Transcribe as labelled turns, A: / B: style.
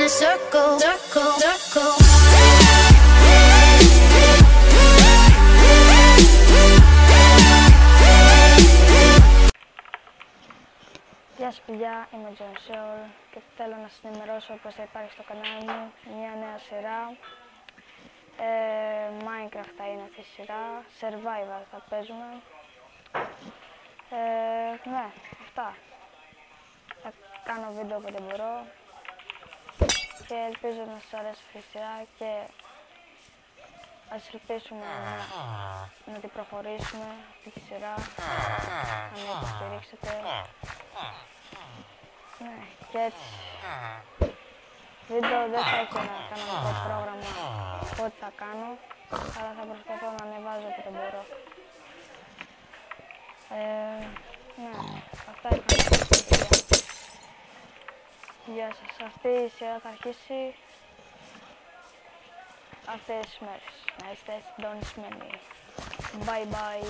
A: a circle, circle, circle.
B: Γεια σας παιδιά, είμαι ο John Seol και θέλω να σας ενημερώσω πως θα υπάρχει στο κανάλι μου μια νέα σειρά. Minecraft θα είναι αυτή η σειρά, Survival θα παίζουμε. Ναι, αυτά. Θα κάνω βίντεο όποτε μπορώ και ελπίζω να σας αρέσει αυτή η σειρά και ας ελπίσουμε να την προχωρήσουμε αυτή τη σειρά, να με υποστηρίξετε. Ναι, και έτσι. Βίντεο δεν θα έχω ένα κανονικό πρόγραμμα πότε θα κάνω, αλλά θα προσπαθώ να ανεβάζω όποτε μπορώ. Ναι, αυτά είχα να πω. Γεια σας, αυτή η σειρά θα αρχίσει αυτές τις μέρες. Να είστε συντονισμένοι. Bye bye.